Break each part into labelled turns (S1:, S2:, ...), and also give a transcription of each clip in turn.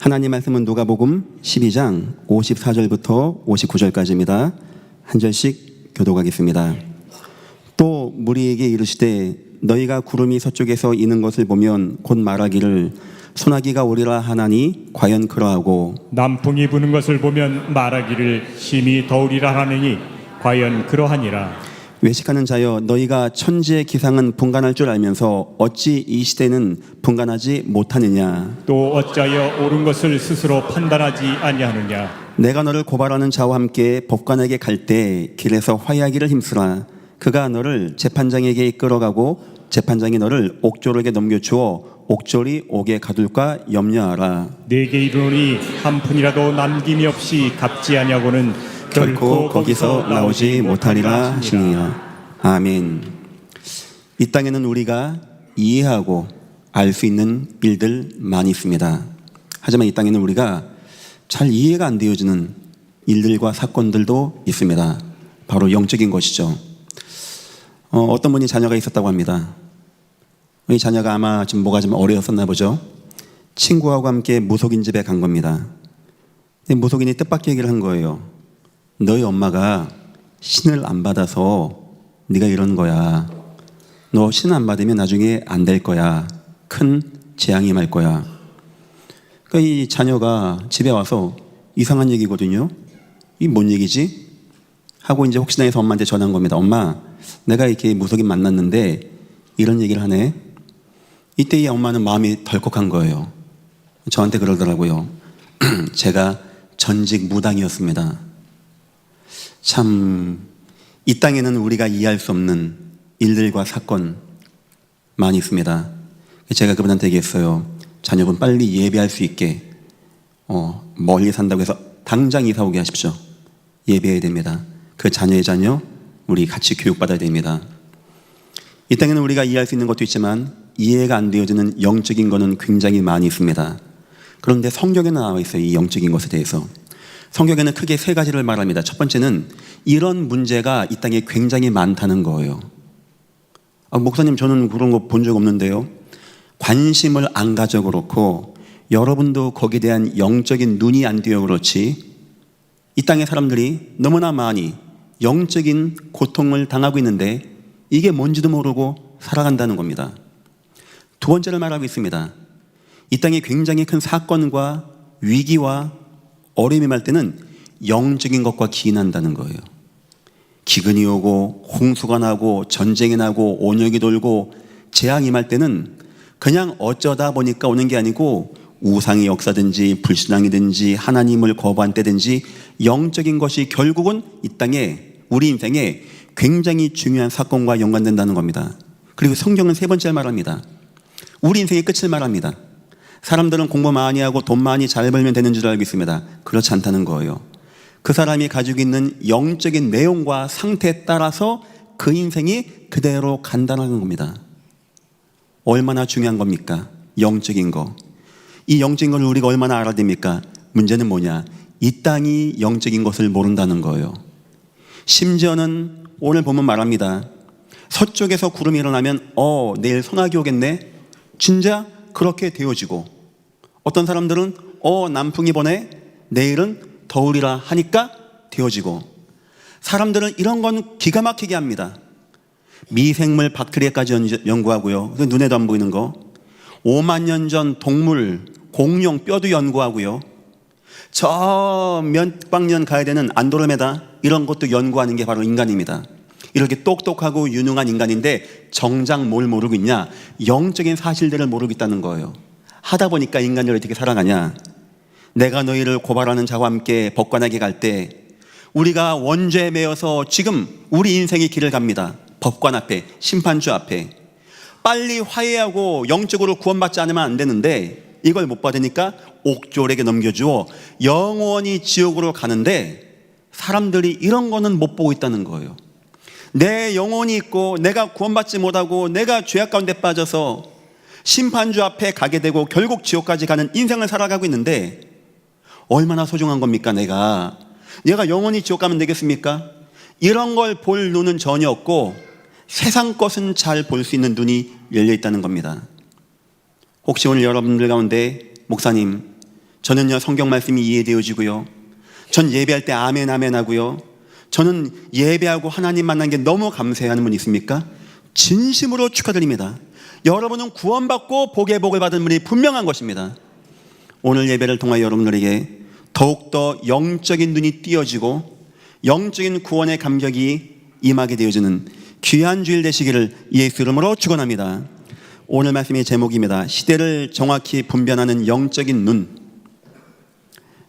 S1: 하나님 말씀은 누가복음 12장 54절부터 59절까지입니다. 한 절씩 교독하겠습니다. 또 무리에게 이르시되 너희가 구름이 서쪽에서 이는 것을 보면 곧 말하기를 소나기가 오리라 하나니 과연 그러하고
S2: 남풍이 부는 것을 보면 말하기를 심히 더우리라 하느니 과연 그러하니라.
S1: 외식하는 자여 너희가 천지의 기상은 분간할 줄 알면서 어찌 이 시대는 분간하지 못하느냐.
S2: 또 어찌하여 옳은 것을 스스로 판단하지 아니하느냐.
S1: 내가 너를 고발하는 자와 함께 법관에게 갈 때 길에서 화해하기를 힘쓰라. 그가 너를 재판장에게 이끌어가고 재판장이 너를 옥졸에게 넘겨주어 옥졸이 옥에 가둘까 염려하라.
S2: 내게 이르노니 한 푼이라도 남김이 없이 갚지 아니하고는
S1: 결코 거기서 나오지 못하리라 하시니라. 아멘. 이 땅에는 우리가 이해하고 알 수 있는 일들 많이 있습니다. 하지만 이 땅에는 우리가 잘 이해가 안 되어지는 일들과 사건들도 있습니다. 바로 영적인 것이죠. 어떤 분이 자녀가 있었다고 합니다. 이 자녀가 아마 지금 뭐가 좀 어려웠었나 보죠. 친구하고 함께 무속인 집에 간 겁니다. 무속인이 뜻밖의 얘기를 한 거예요. 너희 엄마가 신을 안 받아서 네가 이런 거야. 너 신 안 받으면 나중에 안 될 거야. 큰 재앙이 임할 거야. 그러니까 이 자녀가 집에 와서 이상한 얘기거든요. 이게 뭔 얘기지? 하고 이제 혹시나 해서 엄마한테 전한 겁니다. 엄마, 내가 이렇게 무속인 만났는데 이런 얘기를 하네. 이때 이 엄마는 마음이 덜컥한 거예요. 저한테 그러더라고요. 제가 전직 무당이었습니다. 참, 이 땅에는 우리가 이해할 수 없는 일들과 사건 많이 있습니다. 제가 그분한테 얘기했어요. 자녀분 빨리 예배할 수 있게 멀리 산다고 해서 당장 이사 오게 하십시오. 예배해야 됩니다. 그 자녀의 자녀 우리 같이 교육받아야 됩니다. 이 땅에는 우리가 이해할 수 있는 것도 있지만 이해가 안 되어지는 영적인 것은 굉장히 많이 있습니다. 그런데 성경에 나와 있어요. 이 영적인 것에 대해서. 성경에는 크게 세 가지를 말합니다. 첫 번째는 이런 문제가 이 땅에 굉장히 많다는 거예요. 목사님, 저는 그런 거 본 적 없는데요. 관심을 안 가져 그렇고 여러분도 거기에 대한 영적인 눈이 안 띄어 그렇지 이 땅의 사람들이 너무나 많이 영적인 고통을 당하고 있는데 이게 뭔지도 모르고 살아간다는 겁니다. 두 번째를 말하고 있습니다. 이 땅에 굉장히 큰 사건과 위기와 어려움이 말 때는 영적인 것과 기인한다는 거예요. 기근이 오고 홍수가 나고 전쟁이 나고 온역이 돌고 재앙이 임할 때는 그냥 어쩌다 보니까 오는 게 아니고 우상의 역사든지 불신앙이든지 하나님을 거부한 때든지 영적인 것이 결국은 이 땅에 우리 인생에 굉장히 중요한 사건과 연관된다는 겁니다. 그리고 성경은 세 번째 말합니다. 우리 인생의 끝을 말합니다. 사람들은 공부 많이 하고 돈 많이 잘 벌면 되는 줄 알고 있습니다. 그렇지 않다는 거예요. 그 사람이 가지고 있는 영적인 내용과 상태에 따라서 그 인생이 그대로 간다는 겁니다. 얼마나 중요한 겁니까? 영적인 거. 이 영적인 걸 우리가 얼마나 알아야 됩니까? 문제는 뭐냐? 이 땅이 영적인 것을 모른다는 거예요. 심지어는 오늘 보면 말합니다. 서쪽에서 구름이 일어나면 내일 소나기 오겠네. 진짜 그렇게 되어지고 어떤 사람들은 남풍이 보네. 내일은 더우리라 하니까 되어지고 사람들은 이런 건 기가 막히게 합니다. 미생물 박테리아까지 연구하고요. 눈에도 안 보이는 거 5만 년 전 동물 공룡 뼈도 연구하고요. 저 몇백 년 가야 되는 안드로메다 이런 것도 연구하는 게 바로 인간입니다. 이렇게 똑똑하고 유능한 인간인데 정작 뭘 모르고 있냐? 영적인 사실들을 모르고 있다는 거예요. 하다 보니까 인간이 어떻게 살아가냐? 내가 너희를 고발하는 자와 함께 법관에게 갈 때 우리가 원죄에 매여서 지금 우리 인생의 길을 갑니다. 법관 앞에, 심판주 앞에 빨리 화해하고 영적으로 구원받지 않으면 안 되는데 이걸 못 받으니까 옥졸에게 넘겨주어 영원히 지옥으로 가는데 사람들이 이런 거는 못 보고 있다는 거예요. 내 영혼이 있고 내가 구원받지 못하고 내가 죄악 가운데 빠져서 심판주 앞에 가게 되고 결국 지옥까지 가는 인생을 살아가고 있는데 얼마나 소중한 겁니까? 내가 영원히 지옥 가면 되겠습니까? 이런 걸 볼 눈은 전혀 없고 세상 것은 잘 볼 수 있는 눈이 열려 있다는 겁니다. 혹시 오늘 여러분들 가운데 목사님 저는요, 성경 말씀이 이해되어지고요. 전 예배할 때 아멘 아멘 하고요. 저는 예배하고 하나님 만난 게 너무 감사해하는 분 있습니까? 진심으로 축하드립니다. 여러분은 구원받고 복의 복을 받은 분이 분명한 것입니다. 오늘 예배를 통하여 여러분들에게 더욱더 영적인 눈이 띄어지고 영적인 구원의 감격이 임하게 되어지는 귀한 주일 되시기를 예수 이름으로 축원합니다. 오늘 말씀의 제목입니다. 시대를 정확히 분별하는 영적인 눈.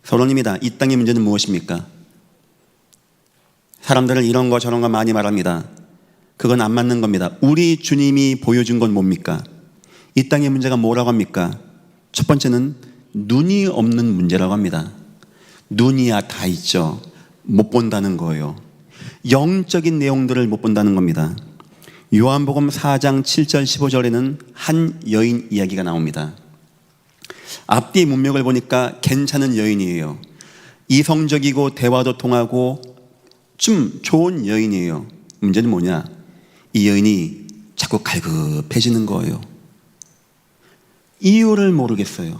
S1: 서론입니다. 이 땅의 문제는 무엇입니까? 사람들은 이런 거 저런 거 많이 말합니다. 그건 안 맞는 겁니다. 우리 주님이 보여준 건 뭡니까? 이 땅의 문제가 뭐라고 합니까? 첫 번째는 눈이 없는 문제라고 합니다. 눈이야 다 있죠. 못 본다는 거예요. 영적인 내용들을 못 본다는 겁니다. 요한복음 4장 7절 15절에는 한 여인 이야기가 나옵니다. 앞뒤 문맥을 보니까 괜찮은 여인이에요. 이성적이고 대화도 통하고 좀 좋은 여인이에요. 문제는 뭐냐? 이 여인이 자꾸 갈급해지는 거예요. 이유를 모르겠어요.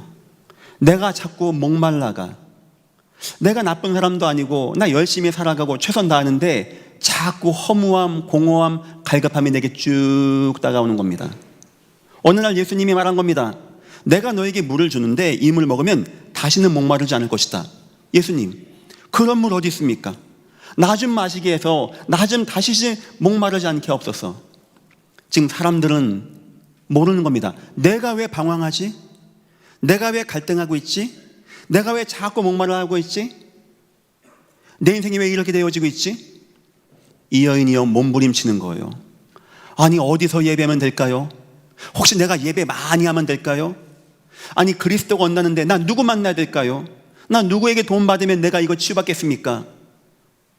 S1: 내가 자꾸 목말라가, 내가 나쁜 사람도 아니고 나 열심히 살아가고 최선 다하는데 자꾸 허무함, 공허함, 갈급함이 내게 쭉 다가오는 겁니다. 어느 날 예수님이 말한 겁니다. 내가 너에게 물을 주는데 이 물 먹으면 다시는 목마르지 않을 것이다. 예수님, 그런 물 어디 있습니까? 나 좀 마시게 해서 나 좀 다시 목마르지 않게 없어서. 지금 사람들은 모르는 겁니다. 내가 왜 방황하지? 내가 왜 갈등하고 있지? 내가 왜 자꾸 목마르하고 있지? 내 인생이 왜 이렇게 되어지고 있지? 이 여인이요, 몸부림치는 거예요. 아니, 어디서 예배하면 될까요? 혹시 내가 예배 많이 하면 될까요? 아니, 그리스도가 온다는데 나 누구 만나야 될까요? 나 누구에게 도움 받으면 내가 이거 치유받겠습니까?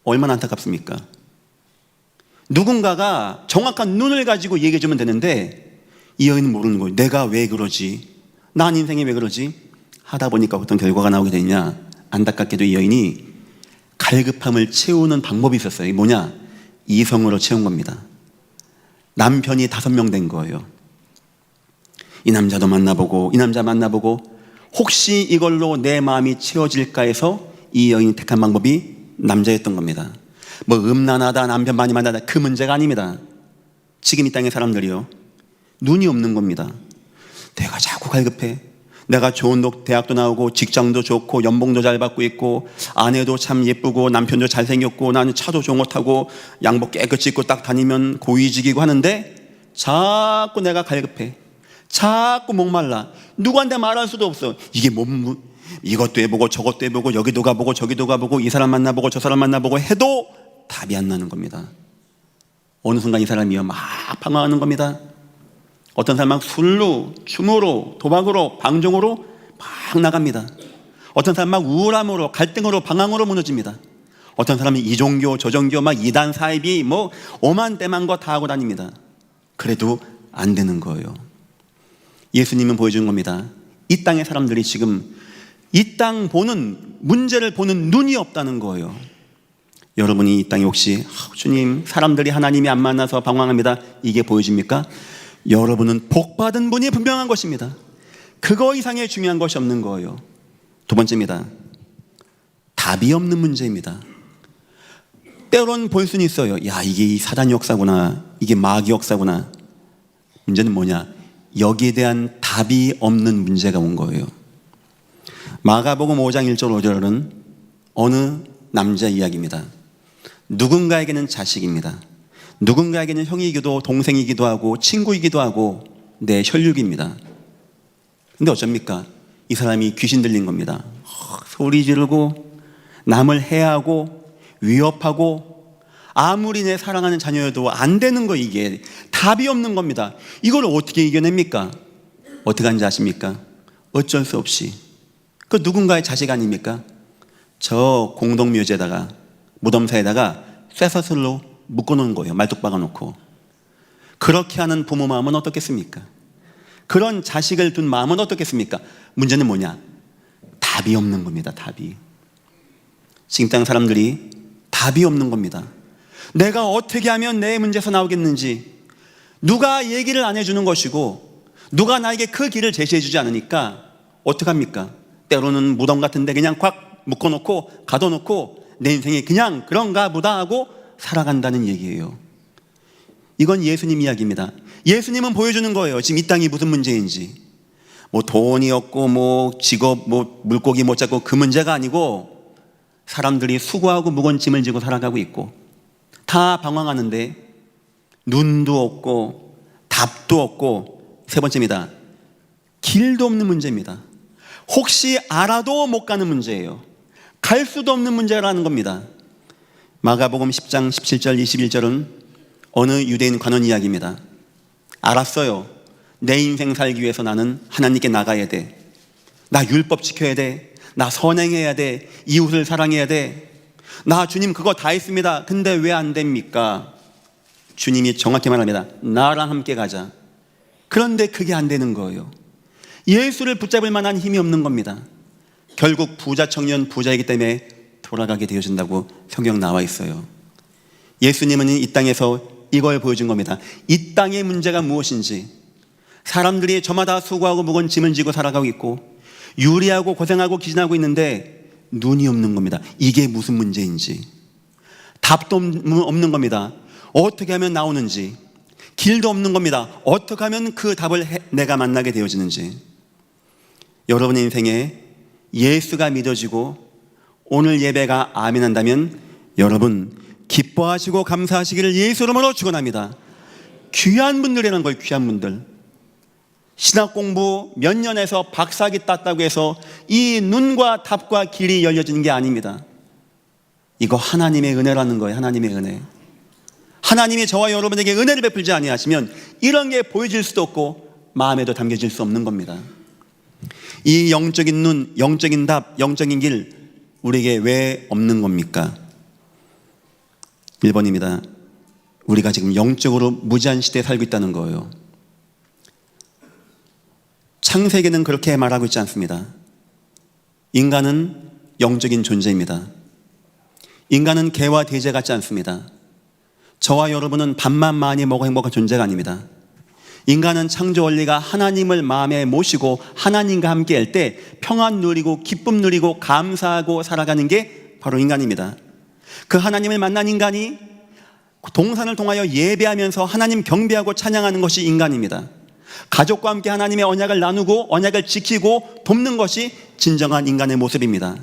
S1: 얼마나 안타깝습니까? 누군가가 정확한 눈을 가지고 얘기해 주면 되는데 이 여인은 모르는 거예요. 내가 왜 그러지? 난 인생이 왜 그러지? 하다 보니까 어떤 결과가 나오게 되냐? 안타깝게도 이 여인이 갈급함을 채우는 방법이 있었어요. 이게 뭐냐? 이성으로 채운 겁니다. 남편이 5명 된 거예요. 이 남자도 만나보고 이 남자 만나보고 혹시 이걸로 내 마음이 채워질까 해서 이 여인이 택한 방법이 남자였던 겁니다. 뭐 음란하다, 남편 많이 만나다, 그 문제가 아닙니다. 지금 이 땅의 사람들이요, 눈이 없는 겁니다. 내가 자꾸 갈급해. 내가 좋은 대학도 나오고 직장도 좋고 연봉도 잘 받고 있고 아내도 참 예쁘고 남편도 잘생겼고 나는 차도 좋은 거 타고 양복 깨끗이 입고 딱 다니면 고위직이고 하는데 자꾸 내가 갈급해. 자꾸 목말라. 누구한테 말할 수도 없어. 이게 이것도 해보고 저것도 해보고 여기도 가보고 저기도 가보고 이 사람 만나보고 저 사람 만나보고 해도 답이 안 나는 겁니다. 어느 순간 이 사람이요 막 방황하는 겁니다. 어떤 사람은 술로, 춤으로, 도박으로, 방종으로 막 나갑니다. 어떤 사람은 막 우울함으로, 갈등으로, 방황으로 무너집니다. 어떤 사람은 이종교, 저종교, 막 이단 사이비 뭐 오만 때만 거 다 하고 다닙니다. 그래도 안 되는 거예요. 예수님은 보여주는 겁니다. 이 땅의 사람들이 지금 이 땅 보는 문제를 보는 눈이 없다는 거예요. 여러분이 이 땅에 혹시 주님, 사람들이 하나님이 안 만나서 방황합니다, 이게 보여집니까? 여러분은 복받은 분이 분명한 것입니다. 그거 이상의 중요한 것이 없는 거예요. 두 번째입니다. 답이 없는 문제입니다. 때로는 볼 수는 있어요. 야, 이게 사단 역사구나, 이게 마귀 역사구나. 문제는 뭐냐? 여기에 대한 답이 없는 문제가 온 거예요. 마가복음 5장 1절 5절은 어느 남자 이야기입니다. 누군가에게는 자식입니다. 누군가에게는 형이기도 동생이기도 하고 친구이기도 하고 내 혈육입니다. 근데 어쩝니까? 이 사람이 귀신 들린 겁니다. 소리 지르고 남을 해하고 위협하고 아무리 내 사랑하는 자녀여도 안 되는 거, 이게 답이 없는 겁니다. 이걸 어떻게 이겨냅니까? 어떻게 하는지 아십니까? 어쩔 수 없이 그 누군가의 자식 아닙니까? 저 공동묘지에다가 무덤사에다가 쇠사슬로 묶어놓은 거예요. 말뚝 박아놓고. 그렇게 하는 부모 마음은 어떻겠습니까? 그런 자식을 둔 마음은 어떻겠습니까? 문제는 뭐냐? 답이 없는 겁니다. 답이. 지금 땅 사람들이 답이 없는 겁니다. 내가 어떻게 하면 내 문제에서 나오겠는지 누가 얘기를 안 해주는 것이고 누가 나에게 그 길을 제시해 주지 않으니까 어떡합니까? 때로는 무덤 같은데 그냥 꽉 묶어놓고 가둬놓고 내 인생이 그냥 그런가 보다 하고 살아간다는 얘기예요. 이건 예수님 이야기입니다. 예수님은 보여주는 거예요. 지금 이 땅이 무슨 문제인지. 뭐 돈이 없고 뭐 직업 뭐 물고기 못 잡고 그 문제가 아니고 사람들이 수고하고 무거운 짐을 지고 살아가고 있고 다 방황하는데 눈도 없고 답도 없고 세 번째입니다. 길도 없는 문제입니다. 혹시 알아도 못 가는 문제예요. 갈 수도 없는 문제라는 겁니다. 마가복음 10장 17절 21절은 어느 유대인 관원 이야기입니다. 알았어요. 내 인생 살기 위해서 나는 하나님께 나가야 돼. 나 율법 지켜야 돼. 나 선행해야 돼. 이웃을 사랑해야 돼. 나 주님 그거 다 했습니다. 근데 왜 안 됩니까? 주님이 정확히 말합니다. 나랑 함께 가자. 그런데 그게 안 되는 거예요. 예수를 붙잡을 만한 힘이 없는 겁니다. 결국 부자 청년 부자이기 때문에 돌아가게 되어진다고 성경 나와 있어요. 예수님은 이 땅에서 이걸 보여준 겁니다. 이 땅의 문제가 무엇인지, 사람들이 저마다 수고하고 무거운 짐을 지고 살아가고 있고 유리하고 고생하고 기진하고 있는데 눈이 없는 겁니다. 이게 무슨 문제인지, 답도 없는 겁니다. 어떻게 하면 나오는지, 길도 없는 겁니다. 어떻게 하면 그 답을 내가 만나게 되어지는지. 여러분의 인생에 예수가 믿어지고 오늘 예배가 아멘한다면 여러분 기뻐하시고 감사하시기를 예수 이름으로 축원합니다. 귀한 분들이라는 거예요. 귀한 분들. 신학 공부 몇 년에서 박사학위 땄다고 해서 이 눈과 답과 길이 열려지는 게 아닙니다. 이거 하나님의 은혜라는 거예요. 하나님의 은혜. 하나님이 저와 여러분에게 은혜를 베풀지 아니하시면 이런 게 보여질 수도 없고 마음에도 담겨질 수 없는 겁니다. 이 영적인 눈, 영적인 답, 영적인 길 우리에게 왜 없는 겁니까? 1번입니다. 우리가 지금 영적으로 무지한 시대에 살고 있다는 거예요. 창세기는 그렇게 말하고 있지 않습니다. 인간은 영적인 존재입니다. 인간은 개와 돼지 같지 않습니다. 저와 여러분은 밥만 많이 먹어 행복한 존재가 아닙니다. 인간은 창조 원리가 하나님을 마음에 모시고 하나님과 함께 할 때 평안 누리고 기쁨 누리고 감사하고 살아가는 게 바로 인간입니다. 그 하나님을 만난 인간이 동산을 통하여 예배하면서 하나님 경배하고 찬양하는 것이 인간입니다. 가족과 함께 하나님의 언약을 나누고 언약을 지키고 돕는 것이 진정한 인간의 모습입니다.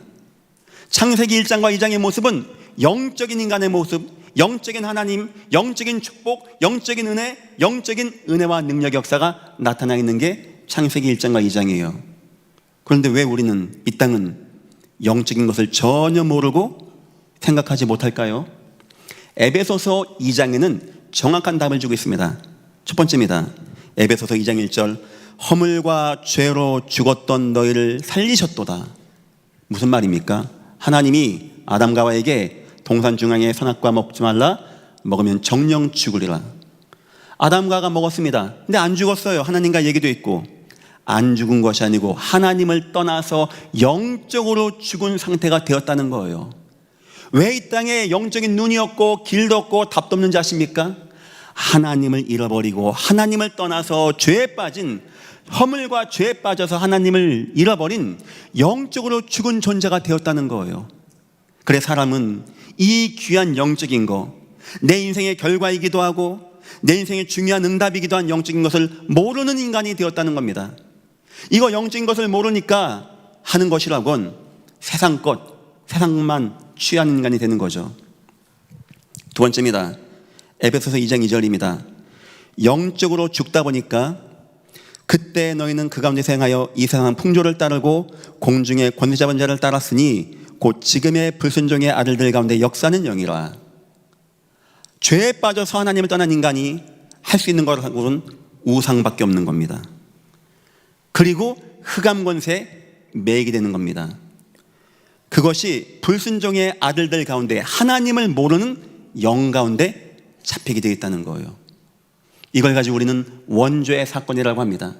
S1: 창세기 1장과 2장의 모습은 영적인 인간의 모습, 영적인 하나님, 영적인 축복, 영적인 은혜, 영적인 은혜와 능력의 역사가 나타나 있는 게 창세기 1장과 2장이에요. 그런데 왜 우리는 이 땅은 영적인 것을 전혀 모르고 생각하지 못할까요? 에베소서 2장에는 정확한 답을 주고 있습니다. 첫 번째입니다. 에베소서 2장 1절, 허물과 죄로 죽었던 너희를 살리셨도다. 무슨 말입니까? 하나님이 아담과 하와에게 동산 중앙에 선악과 먹지 말라, 먹으면 정령 죽으리라. 아담과 하와가 먹었습니다. 근데 안 죽었어요. 하나님과 얘기도 있고. 안 죽은 것이 아니고 하나님을 떠나서 영적으로 죽은 상태가 되었다는 거예요. 왜 이 땅에 영적인 눈이 없고 길도 없고 답도 없는지 아십니까? 하나님을 잃어버리고 하나님을 떠나서 죄에 빠진, 허물과 죄에 빠져서 하나님을 잃어버린 영적으로 죽은 존재가 되었다는 거예요. 그래 사람은 이 귀한 영적인 거, 내 인생의 결과이기도 하고 내 인생의 중요한 응답이기도 한 영적인 것을 모르는 인간이 되었다는 겁니다. 이거 영적인 것을 모르니까 하는 것이라곤 세상 것, 세상만 취하는 인간이 되는 거죠. 두 번째입니다. 에베소서 2장 2절입니다. 영적으로 죽다 보니까 그때 너희는 그 가운데서 행하여 이상한 풍조를 따르고 공중의 권세 잡은 자를 따랐으니 곧 지금의 불순종의 아들들 가운데 역사는 영이라. 죄에 빠져서 하나님을 떠난 인간이 할 수 있는 것은 우상밖에 없는 겁니다. 그리고 흑암 권세에 매이게 되는 겁니다. 그것이 불순종의 아들들 가운데 하나님을 모르는 영 가운데 잡히게 되어 있다는 거예요. 이걸 가지고 우리는 원죄의 사건이라고 합니다.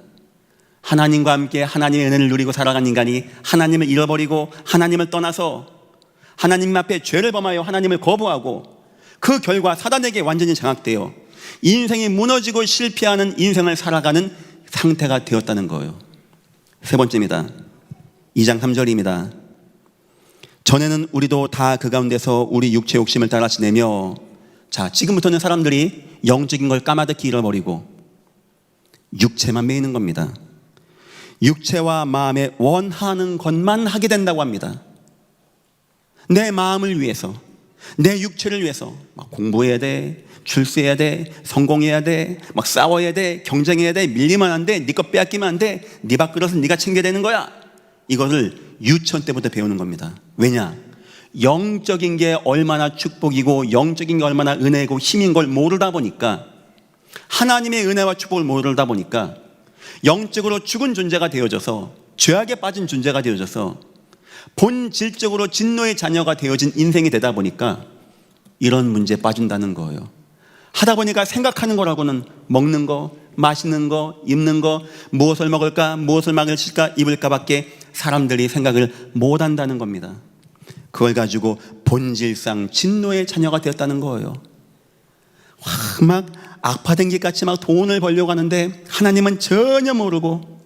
S1: 하나님과 함께 하나님의 은혜를 누리고 살아간 인간이 하나님을 잃어버리고 하나님을 떠나서 하나님 앞에 죄를 범하여 하나님을 거부하고 그 결과 사단에게 완전히 장악되어 인생이 무너지고 실패하는 인생을 살아가는 상태가 되었다는 거예요. 세 번째입니다. 2장 3절입니다. 전에는 우리도 다 그 가운데서 우리 육체 욕심을 따라 지내며, 자, 지금부터는 사람들이 영적인 걸 까마득히 잃어버리고 육체만 매이는 겁니다. 육체와 마음에 원하는 것만 하게 된다고 합니다. 내 마음을 위해서, 내 육체를 위해서 막 공부해야 돼, 출세해야 돼, 성공해야 돼, 막 싸워야 돼, 경쟁해야 돼, 밀리면 안 돼, 네 것 빼앗기면 안 돼, 네 밥그릇은 네가 챙겨야 되는 거야. 이것을 유치원 때부터 배우는 겁니다. 왜냐? 영적인 게 얼마나 축복이고 영적인 게 얼마나 은혜고 힘인 걸 모르다 보니까, 하나님의 은혜와 축복을 모르다 보니까 영적으로 죽은 존재가 되어져서, 죄악에 빠진 존재가 되어져서 본질적으로 진노의 자녀가 되어진 인생이 되다 보니까 이런 문제에 빠진다는 거예요. 하다 보니까 생각하는 거라고는 먹는 거, 마시는 거, 입는 거, 무엇을 먹을까, 무엇을 마실까, 입을까 밖에 사람들이 생각을 못 한다는 겁니다. 그걸 가지고 본질상 진노의 자녀가 되었다는 거예요. 막 악파된 것 같이 막 돈을 벌려고 하는데 하나님은 전혀 모르고,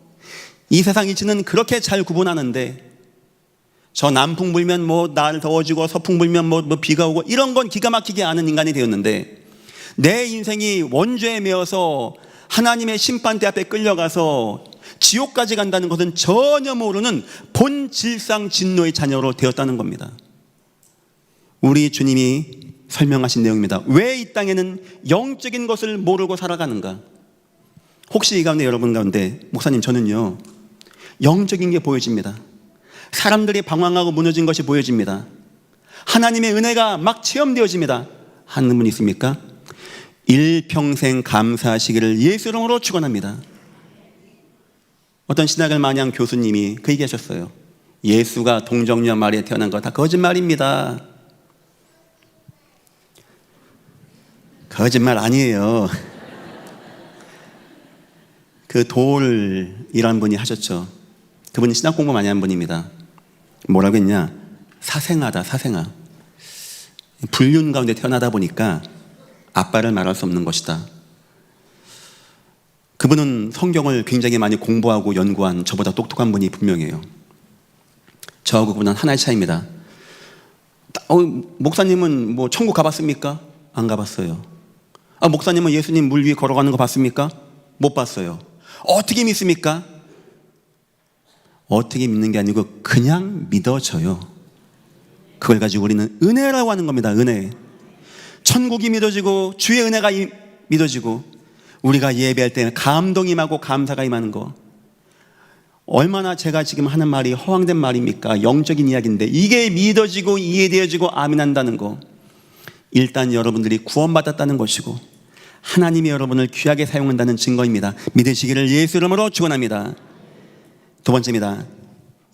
S1: 이 세상 이치는 그렇게 잘 구분하는데, 저 남풍 불면 뭐 날 더워지고 서풍 불면 뭐 비가 오고 이런 건 기가 막히게 아는 인간이 되었는데, 내 인생이 원죄에 매어서 하나님의 심판대 앞에 끌려가서 지옥까지 간다는 것은 전혀 모르는 본질상 진노의 자녀로 되었다는 겁니다. 우리 주님이 설명하신 내용입니다. 왜 이 땅에는 영적인 것을 모르고 살아가는가? 혹시 이 가운데 여러분 가운데, 목사님 저는요 영적인 게 보여집니다. 사람들이 방황하고 무너진 것이 보여집니다. 하나님의 은혜가 막 체험되어집니다 하는 분 있습니까? 일평생 감사하시기를 예수 이름으로 축원합니다. 어떤 신학을 마냥 교수님이 그 얘기하셨어요. 예수가 동정녀 마리아에 태어난 거 다 거짓말입니다. 거짓말 아니에요. 그 돌이라는 분이 하셨죠. 그분이 신학 공부 많이 한 분입니다. 뭐라고 했냐? 사생아다, 사생아. 불륜 가운데 태어나다 보니까 아빠를 말할 수 없는 것이다. 그분은 성경을 굉장히 많이 공부하고 연구한 저보다 똑똑한 분이 분명해요. 저하고 그분은 하나의 차이입니다. 목사님은 뭐 천국 가봤습니까? 안 가봤어요. 목사님은 예수님 물 위에 걸어가는 거 봤습니까? 못 봤어요. 어떻게 믿습니까? 어떻게 믿는 게 아니고 그냥 믿어져요. 그걸 가지고 우리는 은혜라고 하는 겁니다. 은혜. 천국이 믿어지고 주의 은혜가 믿어지고, 우리가 예배할 때는 감동이 임하고 감사가 임하는 거, 얼마나 제가 지금 하는 말이 허황된 말입니까? 영적인 이야기인데 이게 믿어지고 이해되어지고 아멘한다는 거, 일단 여러분들이 구원받았다는 것이고 하나님이 여러분을 귀하게 사용한다는 증거입니다. 믿으시기를 예수 이름으로 축원합니다. 두 번째입니다.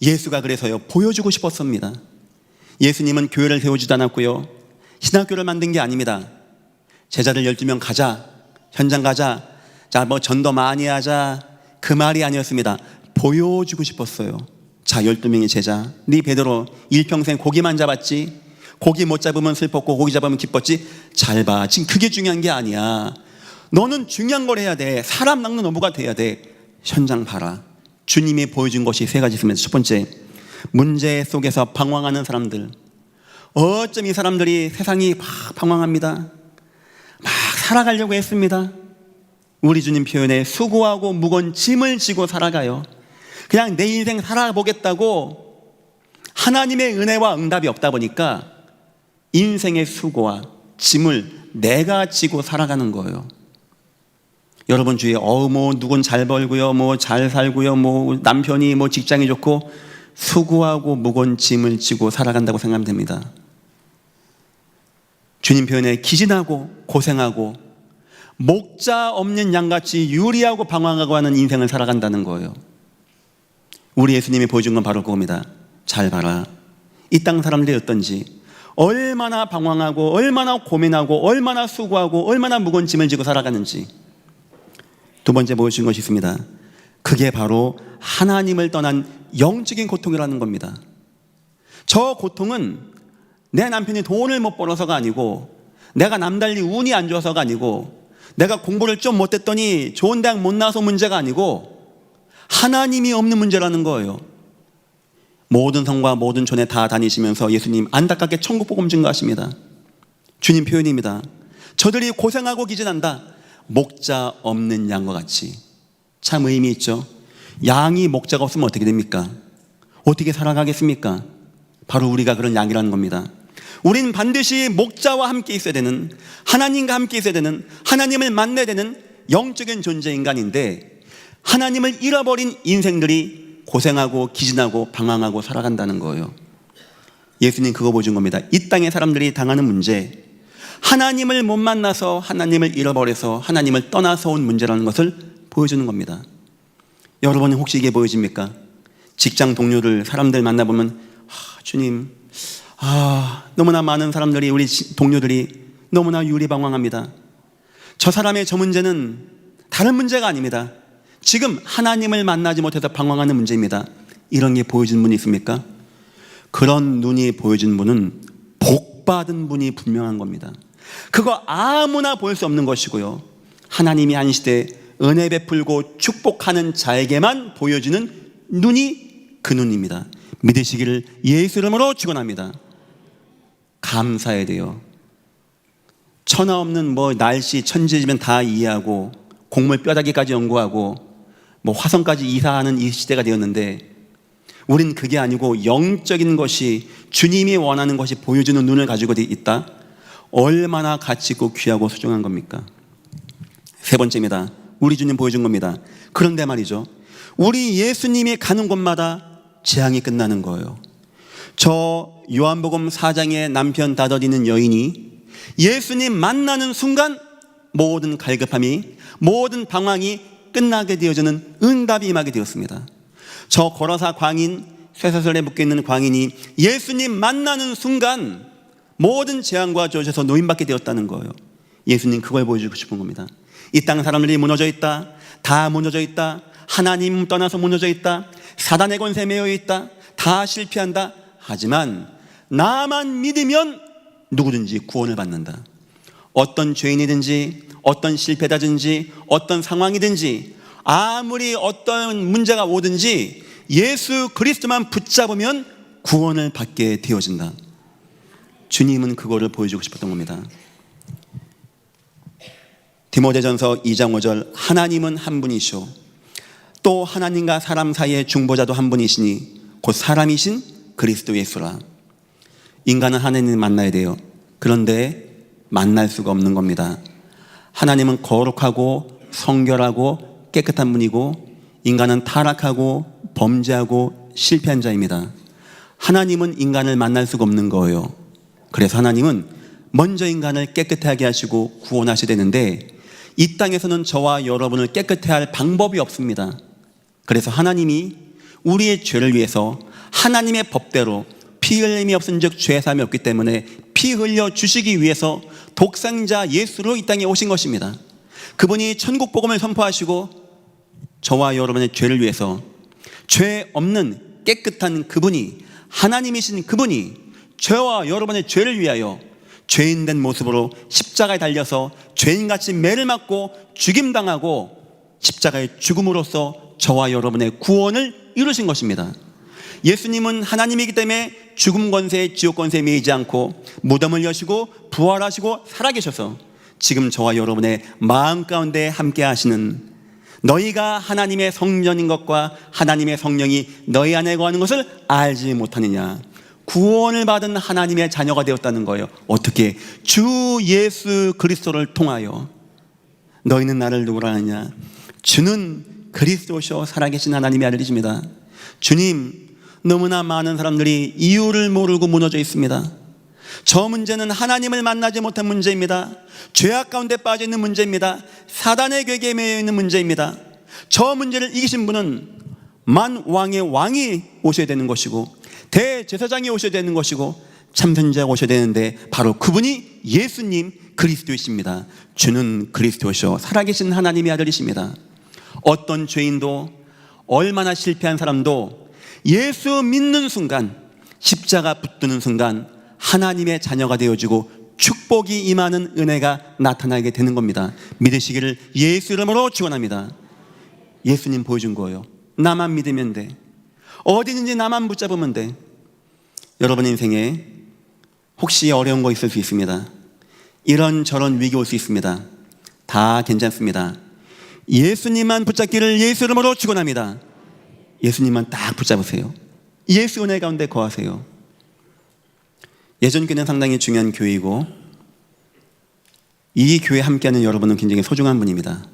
S1: 예수가 그래서요 보여주고 싶었습니다. 예수님은 교회를 세우지도 않았고요, 신학교를 만든 게 아닙니다. 제자들 12명 가자, 현장 가자, 자 뭐 전도 많이 하자, 그 말이 아니었습니다. 보여주고 싶었어요. 자, 12명의 제자, 네 베드로 일평생 고기만 잡았지, 고기 못 잡으면 슬펐고 고기 잡으면 기뻤지, 잘 봐, 지금 그게 중요한 게 아니야. 너는 중요한 걸 해야 돼. 사람 낚는 어부가 돼야 돼. 현장 봐라. 주님이 보여준 것이 세 가지 있습니다. 첫 번째, 문제 속에서 방황하는 사람들. 어쩜 이 사람들이 세상이 막 방황합니다. 막 살아가려고 했습니다. 우리 주님 표현에 수고하고 무거운 짐을 지고 살아가요. 그냥 내 인생 살아보겠다고 하나님의 은혜와 응답이 없다 보니까 인생의 수고와 짐을 내가 지고 살아가는 거예요. 여러분 주위에 뭐 누군 잘 벌고요, 뭐 잘 살고요, 뭐 남편이 뭐 직장이 좋고, 수고하고 무거운 짐을 지고 살아간다고 생각하면 됩니다. 주님 표현에 기진하고 고생하고 목자 없는 양같이 유리하고 방황하고 하는 인생을 살아간다는 거예요. 우리 예수님이 보여준 건 바로 그겁니다. 잘 봐라. 이 땅 사람들이 어떤지, 얼마나 방황하고 얼마나 고민하고 얼마나 수고하고 얼마나 무거운 짐을 지고 살아가는지. 두 번째 보여준 것이 있습니다. 그게 바로 하나님을 떠난 영적인 고통이라는 겁니다. 저 고통은 내 남편이 돈을 못 벌어서가 아니고, 내가 남달리 운이 안 좋아서가 아니고, 내가 공부를 좀 못했더니 좋은 대학 못 나와서 문제가 아니고, 하나님이 없는 문제라는 거예요. 모든 성과 모든 촌에 다 다니시면서 예수님 안타깝게 천국 복음 증거하십니다. 주님 표현입니다. 저들이 고생하고 기진한다. 목자 없는 양과 같이. 참 의미 있죠. 양이 목자가 없으면 어떻게 됩니까? 어떻게 살아가겠습니까? 바로 우리가 그런 양이라는 겁니다. 우린 반드시 목자와 함께 있어야 되는, 하나님과 함께 있어야 되는, 하나님을 만나야 되는 영적인 존재 인간인데, 하나님을 잃어버린 인생들이 고생하고 기진하고 방황하고 살아간다는 거예요. 예수님 그거 보여준 겁니다. 이 땅의 사람들이 당하는 문제, 하나님을 못 만나서 하나님을 잃어버려서 하나님을 떠나서 온 문제라는 것을 보여주는 겁니다. 여러분은 혹시 이게 보여집니까? 직장 동료들, 사람들 만나보면 주님, 너무나 많은 사람들이, 우리 동료들이 너무나 유리방황합니다. 저 사람의 저 문제는 다른 문제가 아닙니다. 지금 하나님을 만나지 못해서 방황하는 문제입니다. 이런 게 보여진 분이 있습니까? 그런 눈이 보여진 분은 복받은 분이 분명한 겁니다. 그거 아무나 볼 수 없는 것이고요, 하나님이 한 시대 은혜 베풀고 축복하는 자에게만 보여주는 눈이 그 눈입니다. 믿으시기를 예수 이름으로 축원합니다. 감사해야 돼요. 천하 없는 날씨 천지지변 다 이해하고 곡물 뼈다귀까지 연구하고 화성까지 이사하는 이 시대가 되었는데, 우린 그게 아니고 영적인 것이, 주님이 원하는 것이 보여주는 눈을 가지고 있다. 얼마나 가치 있고 귀하고 소중한 겁니까? 세 번째입니다. 우리 주님 보여준 겁니다. 그런데 말이죠, 우리 예수님이 가는 곳마다 재앙이 끝나는 거예요. 저 요한복음 4장의 남편 다더디는 여인이 예수님 만나는 순간 모든 갈급함이, 모든 방황이 끝나게 되어지는 응답이 임하게 되었습니다. 저 거라사 광인, 쇠사슬에 묶여있는 광인이 예수님 만나는 순간 모든 재앙과 저주에서 노임받게 되었다는 거예요. 예수님 그걸 보여주고 싶은 겁니다. 이 땅 사람들이 무너져 있다, 다 무너져 있다, 하나님 떠나서 무너져 있다, 사단의 권세에 매여 있다, 다 실패한다. 하지만 나만 믿으면 누구든지 구원을 받는다. 어떤 죄인이든지 어떤 실패자든지 어떤 상황이든지 아무리 어떤 문제가 오든지 예수 그리스도만 붙잡으면 구원을 받게 되어진다. 주님은 그거를 보여주고 싶었던 겁니다. 디모데전서 2장 5절, 하나님은 한 분이시오 또 하나님과 사람 사이의 중보자도 한 분이시니 곧 사람이신 그리스도 예수라. 인간은 하나님을 만나야 돼요. 그런데 만날 수가 없는 겁니다. 하나님은 거룩하고 성결하고 깨끗한 분이고, 인간은 타락하고 범죄하고 실패한 자입니다. 하나님은 인간을 만날 수가 없는 거예요. 그래서 하나님은 먼저 인간을 깨끗하게 하시고 구원하셔야 되는데, 이 땅에서는 저와 여러분을 깨끗해 할 방법이 없습니다. 그래서 하나님이 우리의 죄를 위해서 하나님의 법대로 피 흘림이 없은즉 죄사함이 없기 때문에 피 흘려 주시기 위해서 독생자 예수로 이 땅에 오신 것입니다. 그분이 천국 복음을 선포하시고 저와 여러분의 죄를 위해서, 죄 없는 깨끗한 그분이, 하나님이신 그분이 저와 여러분의 죄를 위하여 죄인된 모습으로 십자가에 달려서 죄인같이 매를 맞고 죽임당하고 십자가의 죽음으로써 저와 여러분의 구원을 이루신 것입니다. 예수님은 하나님이기 때문에 죽음 권세, 지옥 권세에 매이지 않고 무덤을 여시고 부활하시고 살아계셔서 지금 저와 여러분의 마음 가운데 함께 하시는, 너희가 하나님의 성전인 것과 하나님의 성령이 너희 안에 거하는 것을 알지 못하느냐. 구원을 받은 하나님의 자녀가 되었다는 거예요. 어떻게? 주 예수 그리스도를 통하여. 너희는 나를 누구라 하느냐? 주는 그리스도시오 살아계신 하나님의 아들이십니다. 주님, 너무나 많은 사람들이 이유를 모르고 무너져 있습니다. 저 문제는 하나님을 만나지 못한 문제입니다. 죄악 가운데 빠져 있는 문제입니다. 사단의 괴계에 매여 있는 문제입니다. 저 문제를 이기신 분은 만왕의 왕이 오셔야 되는 것이고, 대제사장이 오셔야 되는 것이고, 참선자가 오셔야 되는데 바로 그분이 예수님 그리스도이십니다. 주는 그리스도시오 살아계신 하나님의 아들이십니다. 어떤 죄인도, 얼마나 실패한 사람도 예수 믿는 순간, 십자가 붙드는 순간 하나님의 자녀가 되어지고 축복이 임하는 은혜가 나타나게 되는 겁니다. 믿으시기를 예수 이름으로 축원합니다. 예수님 보여준 거예요. 나만 믿으면 돼. 어디든지 나만 붙잡으면 돼. 여러분 인생에 혹시 어려운 거 있을 수 있습니다. 이런저런 위기 올 수 있습니다. 다 괜찮습니다. 예수님만 붙잡기를 예수 이름으로 축원합니다. 예수님만 딱 붙잡으세요. 예수 은혜 가운데 거하세요. 예전 교회는 상당히 중요한 교회이고 이 교회에 함께하는 여러분은 굉장히 소중한 분입니다.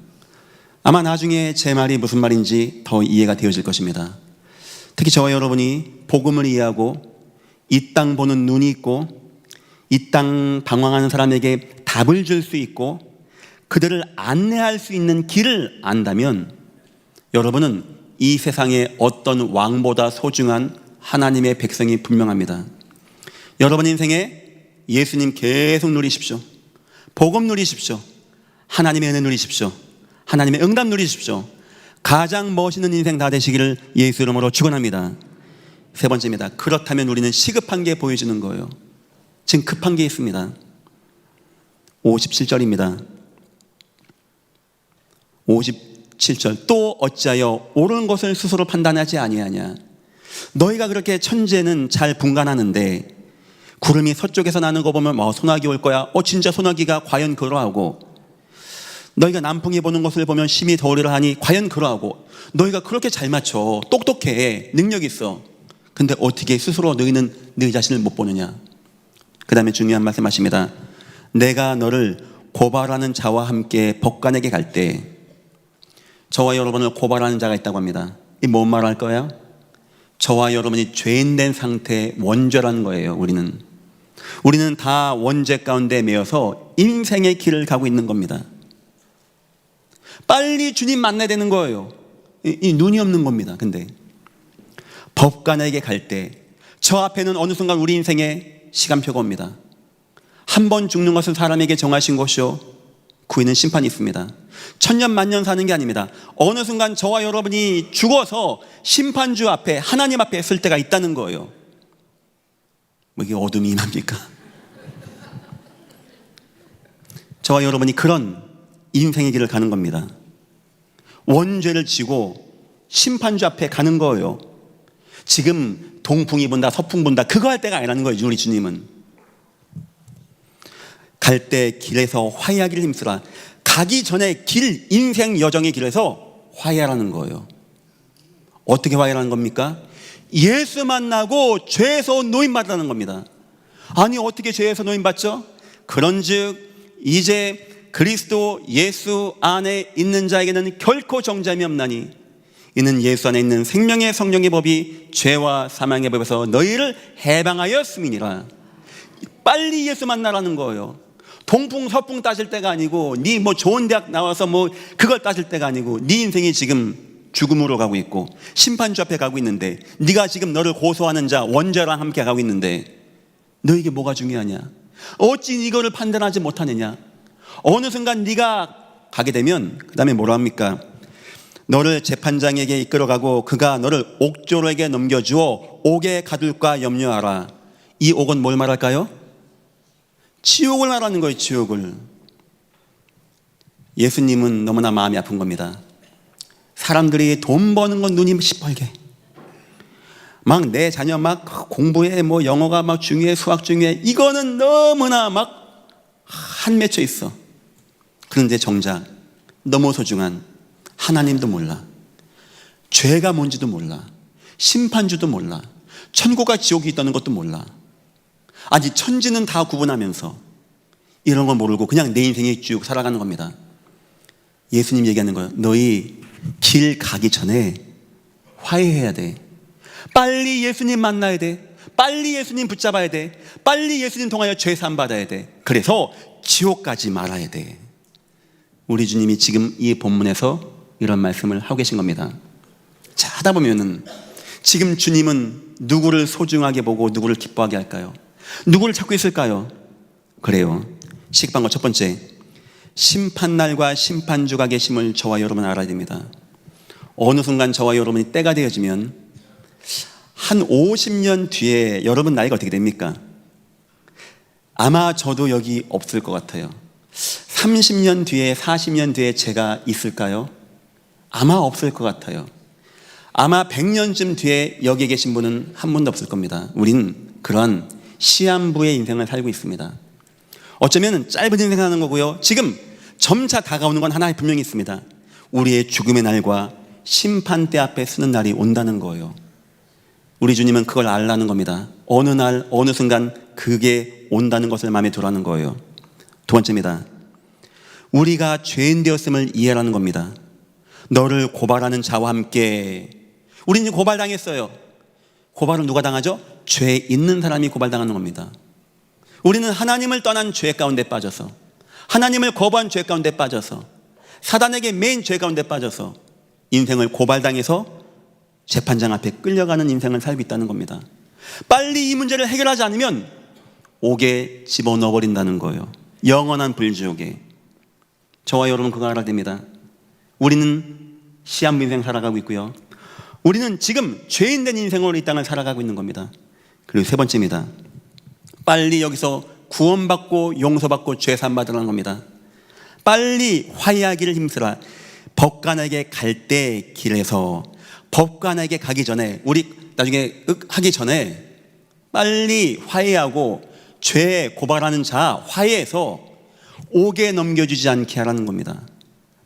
S1: 아마 나중에 제 말이 무슨 말인지 더 이해가 되어질 것입니다. 특히 저와 여러분이 복음을 이해하고 이 땅 보는 눈이 있고 이 땅 방황하는 사람에게 답을 줄 수 있고 그들을 안내할 수 있는 길을 안다면 여러분은 이 세상의 어떤 왕보다 소중한 하나님의 백성이 분명합니다. 여러분 인생에 예수님 계속 누리십시오. 복음 누리십시오. 하나님의 은혜 누리십시오. 하나님의 응답 누리십시오. 가장 멋있는 인생 다 되시기를 예수 이름으로 축원합니다. 세 번째입니다. 그렇다면 우리는 시급한 게 보여지는 거예요. 지금 급한 게 있습니다. 57절입니다. 57절 또 어찌하여 옳은 것을 스스로 판단하지 아니하냐. 너희가 그렇게 천재는 잘 분간하는데 구름이 서쪽에서 나는 거 보면 소나기 올 거야. 진짜 소나기가 과연 그러하고 너희가 남풍이 보는 것을 보면 심히 더우리라 하니 과연 그러하고 너희가 그렇게 잘 맞춰 똑똑해 능력 있어. 근데 어떻게 스스로 너희는 너희 자신을 못 보느냐. 그 다음에 중요한 말씀하십니다. 내가 너를 고발하는 자와 함께 법관에게 갈 때 저와 여러분을 고발하는 자가 있다고 합니다. 이 뭔 말 할 거예요? 저와 여러분이 죄인된 상태의 원죄라는 거예요. 우리는 다 원죄 가운데 매여서 인생의 길을 가고 있는 겁니다. 빨리 주님 만나야 되는 거예요. 이 눈이 없는 겁니다. 근데 법관에게 갈 때 저 앞에는 어느 순간 우리 인생에 시간표가 옵니다. 한 번 죽는 것은 사람에게 정하신 것이요 구인은 심판이 있습니다. 천년 만년 사는 게 아닙니다. 어느 순간 저와 여러분이 죽어서 심판주 앞에 하나님 앞에 설 때가 있다는 거예요. 뭐 이게 어둠이 임합니까? 저와 여러분이 그런 인생의 길을 가는 겁니다. 원죄를 지고 심판주 앞에 가는 거예요. 지금 동풍이 분다 서풍 분다 그거 할 때가 아니라는 거예요. 우리 주님은 갈 때 길에서 화해하기를 힘쓰라. 가기 전에 길, 인생 여정의 길에서 화해하라는 거예요. 어떻게 화해하는 겁니까? 예수 만나고 죄에서 노임받으라는 겁니다. 아니 어떻게 죄에서 노임받죠? 그런즉 이제 그리스도 예수 안에 있는 자에게는 결코 정잠이 없나니 이는 예수 안에 있는 생명의 성령의 법이 죄와 사망의 법에서 너희를 해방하였음이니라. 빨리 예수 만나라는 거예요. 동풍 서풍 따질 때가 아니고 네 뭐 좋은 대학 나와서 뭐 그걸 따질 때가 아니고 네 인생이 지금 죽음으로 가고 있고 심판주 앞에 가고 있는데 네가 지금 너를 고소하는 자 원죄랑 함께 가고 있는데 너에게 뭐가 중요하냐? 어찌 이거를 판단하지 못하느냐? 어느 순간 네가 가게 되면 그 다음에 뭐라 합니까? 너를 재판장에게 이끌어가고 그가 너를 옥조로에게 넘겨주어 옥에 가둘까 염려하라. 이 옥은 뭘 말할까요? 지옥을 말하는 거예요. 지옥을. 예수님은 너무나 마음이 아픈 겁니다. 사람들이 돈 버는 건 눈이 시뻘게 막 내 자녀 막 공부해 뭐 영어가 막 중요해 수학 중요해 이거는 너무나 막 한 맺혀 있어. 그런데 정작 너무 소중한 하나님도 몰라, 죄가 뭔지도 몰라, 심판주도 몰라, 천국과 지옥이 있다는 것도 몰라. 아직 천지는 다 구분하면서 이런 걸 모르고 그냥 내 인생이 쭉 살아가는 겁니다. 예수님 얘기하는 거예요. 너희 길 가기 전에 화해해야 돼. 빨리 예수님 만나야 돼. 빨리 예수님 붙잡아야 돼. 빨리 예수님 통하여 죄 사함 받아야 돼. 그래서 지옥 가지 말아야 돼. 우리 주님이 지금 이 본문에서 이런 말씀을 하고 계신 겁니다. 자, 하다 보면은 지금 주님은 누구를 소중하게 보고 누구를 기뻐하게 할까요? 누구를 찾고 있을까요? 그래요. 시급한 것 첫 번째, 심판날과 심판주가 계심을 저와 여러분 알아야 됩니다. 어느 순간 저와 여러분이 때가 되어지면 한 50년 뒤에 여러분 나이가 어떻게 됩니까? 아마 저도 여기 없을 것 같아요. 30년 뒤에 40년 뒤에 제가 있을까요? 아마 없을 것 같아요. 아마 100년쯤 뒤에 여기에 계신 분은 한 분도 없을 겁니다. 우린 그런 시한부의 인생을 살고 있습니다. 어쩌면 짧은 인생 사는 거고요. 지금 점차 다가오는 건 하나 분명히 있습니다. 우리의 죽음의 날과 심판대 앞에 서는 날이 온다는 거예요. 우리 주님은 그걸 알라는 겁니다. 어느 날 어느 순간 그게 온다는 것을 마음에 두라는 거예요. 두 번째입니다. 우리가 죄인 되었음을 이해하라는 겁니다. 너를 고발하는 자와 함께. 우리는 고발당했어요. 고발은 누가 당하죠? 죄 있는 사람이 고발당하는 겁니다. 우리는 하나님을 떠난 죄 가운데 빠져서, 하나님을 거부한 죄 가운데 빠져서, 사단에게 매인 죄 가운데 빠져서 인생을 고발당해서 재판장 앞에 끌려가는 인생을 살고 있다는 겁니다. 빨리 이 문제를 해결하지 않으면 옥에 집어넣어버린다는 거예요. 영원한 불지옥에. 저와 여러분 그거 알아야 됩니다. 우리는 시한부 인생 살아가고 있고요. 우리는 지금 죄인 된 인생으로 이 땅을 살아가고 있는 겁니다. 그리고 세 번째입니다. 빨리 여기서 구원받고 용서받고 죄사함 받으라는 겁니다. 빨리 화해하기를 힘쓰라. 법관에게 갈 때 길에서, 법관에게 가기 전에, 우리 나중에 하기 전에 빨리 화해하고 죄 고발하는 자 화해해서 옥에 넘겨주지 않게 하라는 겁니다.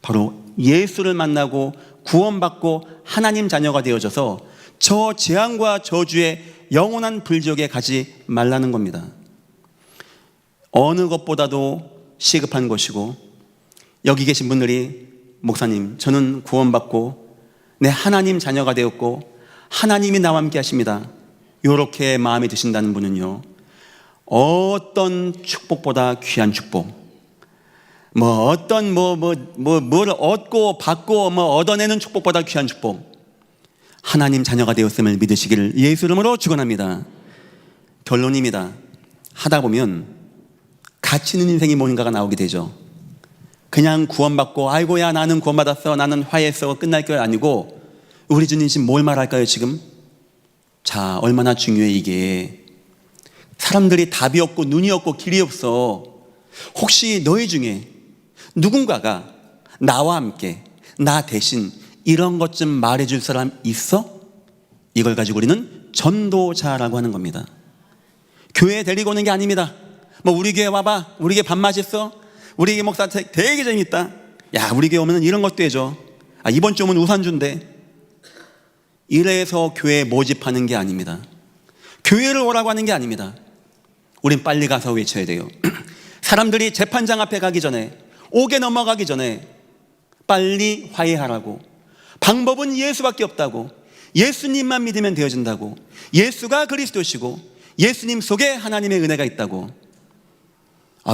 S1: 바로 예수를 만나고 구원받고 하나님 자녀가 되어져서 저 재앙과 저주의 영원한 불지옥에 가지 말라는 겁니다. 어느 것보다도 시급한 것이고, 여기 계신 분들이 목사님 저는 구원받고 내 하나님 자녀가 되었고 하나님이 나와 함께 하십니다, 이렇게 마음에 드신다는 분은요, 어떤 축복보다 귀한 축복, 뭘 얻고 받고 얻어내는 축복보다 귀한 축복, 하나님 자녀가 되었음을 믿으시기를 예수 이름으로 축원합니다. 결론입니다. 하다 보면 가치 있는 인생이 뭔가가 나오게 되죠. 그냥 구원받고 아이고야 나는 구원받았어, 나는 화해했어, 끝날 게 아니고, 우리 주님 지금 뭘 말할까요 지금? 자, 얼마나 중요해 이게. 사람들이 답이 없고 눈이 없고 길이 없어. 혹시 너희 중에 누군가가 나와 함께, 나 대신 이런 것 좀 말해줄 사람 있어? 이걸 가지고 우리는 전도자라고 하는 겁니다. 교회에 데리고 오는 게 아닙니다. 우리 교회 와봐, 우리 교회 밥 맛있어, 우리 교회 목사 되게 재밌다, 야 우리 교회 오면 이런 것도 해줘, 이번 주 오면 우산 준대. 이래서 교회에 모집하는 게 아닙니다. 교회를 오라고 하는 게 아닙니다. 우린 빨리 가서 외쳐야 돼요. 사람들이 재판장 앞에 가기 전에, 옥에 넘어가기 전에 빨리 화해하라고. 방법은 예수밖에 없다고. 예수님만 믿으면 되어진다고. 예수가 그리스도시고 예수님 속에 하나님의 은혜가 있다고.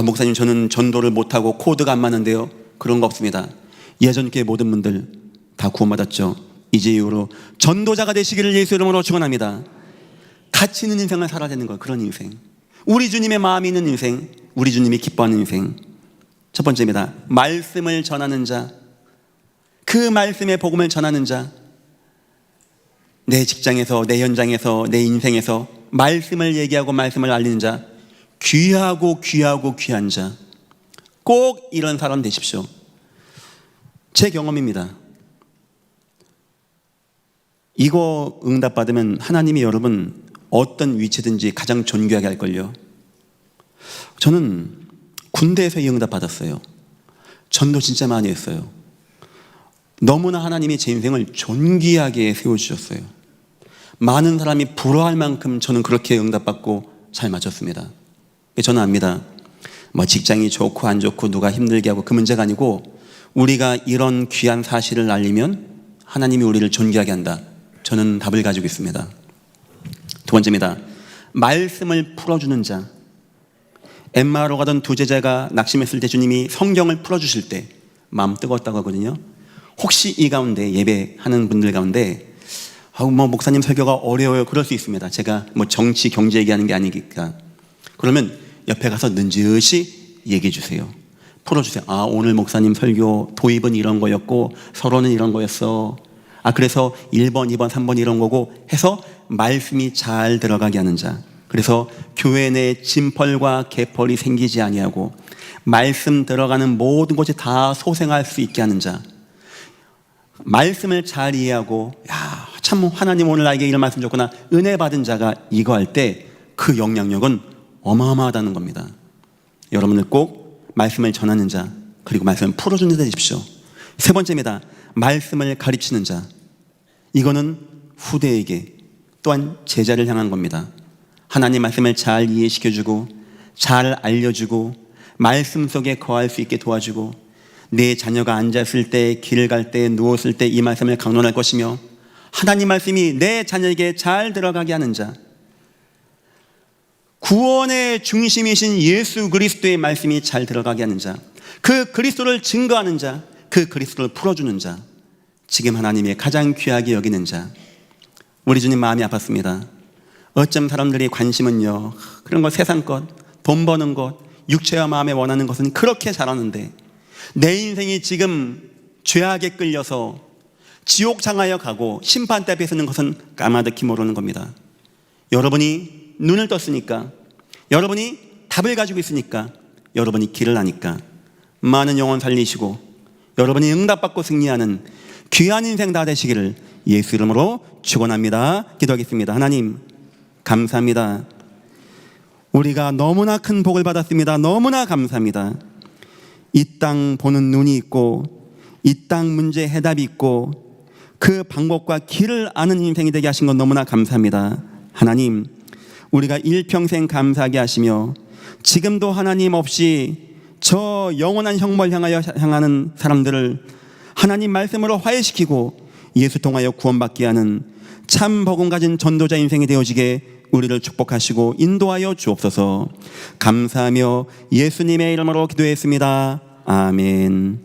S1: 목사님 저는 전도를 못하고 코드가 안 맞는데요. 그런 거 없습니다. 예전 교회 모든 분들 다 구원받았죠. 이제 이후로 전도자가 되시기를 예수 이름으로 축원합니다. 가치 있는 인생을 살아야 되는 거예요. 그런 인생, 우리 주님의 마음이 있는 인생, 우리 주님이 기뻐하는 인생. 첫 번째입니다. 말씀을 전하는 자, 그 말씀의 복음을 전하는 자. 내 직장에서, 내 현장에서, 내 인생에서 말씀을 얘기하고 말씀을 알리는 자, 귀하고 귀한 자. 꼭 이런 사람 되십시오. 제 경험입니다. 이거 응답받으면 하나님이 여러분 어떤 위치든지 가장 존귀하게 할걸요. 저는 군대에서 이 응답 받았어요. 전도 진짜 많이 했어요. 너무나 하나님이 제 인생을 존귀하게 세워주셨어요. 많은 사람이 부러워할 만큼 저는 그렇게 응답받고 잘 맞췄습니다. 저는 압니다. 직장이 좋고 안 좋고 누가 힘들게 하고 그 문제가 아니고, 우리가 이런 귀한 사실을 알리면 하나님이 우리를 존귀하게 한다. 저는 답을 가지고 있습니다. 두 번째입니다. 말씀을 풀어주는 자. 엠마오로 가던 두 제자가 낙심했을 때 주님이 성경을 풀어주실 때 마음 뜨거웠다고 하거든요. 혹시 이 가운데 예배하는 분들 가운데 목사님 설교가 어려워요, 그럴 수 있습니다. 제가 정치 경제 얘기하는 게 아니니까. 그러면 옆에 가서 능지시 얘기해 주세요. 풀어주세요. 오늘 목사님 설교 도입은 이런 거였고 서론은 이런 거였어. 그래서 1번, 2번, 3번 이런 거고 해서 말씀이 잘 들어가게 하는 자. 그래서 교회 내 진펄과 개펄이 생기지 아니하고 말씀 들어가는 모든 것이 다 소생할 수 있게 하는 자. 말씀을 잘 이해하고 참 하나님 오늘 나에게 이런 말씀 줬구나, 은혜 받은 자가 이거 할 때 그 영향력은 어마어마하다는 겁니다. 여러분들 꼭 말씀을 전하는 자, 그리고 말씀을 풀어주는 자 되십시오. 세 번째입니다. 말씀을 가르치는 자. 이거는 후대에게 또한 제자를 향한 겁니다. 하나님 말씀을 잘 이해시켜주고 잘 알려주고 말씀 속에 거할 수 있게 도와주고 내 자녀가 앉았을 때, 길을 갈 때, 누웠을 때 이 말씀을 강론할 것이며 하나님 말씀이 내 자녀에게 잘 들어가게 하는 자, 구원의 중심이신 예수 그리스도의 말씀이 잘 들어가게 하는 자, 그 그리스도를 증거하는 자, 그 그리스도를 풀어주는 자, 지금 하나님의 가장 귀하게 여기는 자. 우리 주님 마음이 아팠습니다. 어쩜 사람들이 관심은요, 그런 것, 세상 것, 돈 버는 것, 육체와 마음에 원하는 것은 그렇게 잘하는데 내 인생이 지금 죄악에 끌려서 지옥 향하여 가고 심판대 앞에 서는 것은 까마득히 모르는 겁니다. 여러분이 눈을 떴으니까, 여러분이 답을 가지고 있으니까, 여러분이 길을 아니까 많은 영혼 살리시고 여러분이 응답받고 승리하는 귀한 인생 다 되시기를 예수 이름으로 축원합니다. 기도하겠습니다. 하나님 감사합니다. 우리가 너무나 큰 복을 받았습니다. 너무나 감사합니다. 이 땅 보는 눈이 있고 이 땅 문제 해답이 있고 그 방법과 길을 아는 인생이 되게 하신 건 너무나 감사합니다. 하나님, 우리가 일평생 감사하게 하시며 지금도 하나님 없이 저 영원한 형벌 향하여 향하는 사람들을 하나님 말씀으로 화해시키고 예수 통하여 구원받게 하는 참 복음 가진 전도자 인생이 되어지게 우리를 축복하시고 인도하여 주옵소서. 감사하며 예수님의 이름으로 기도했습니다. 아멘.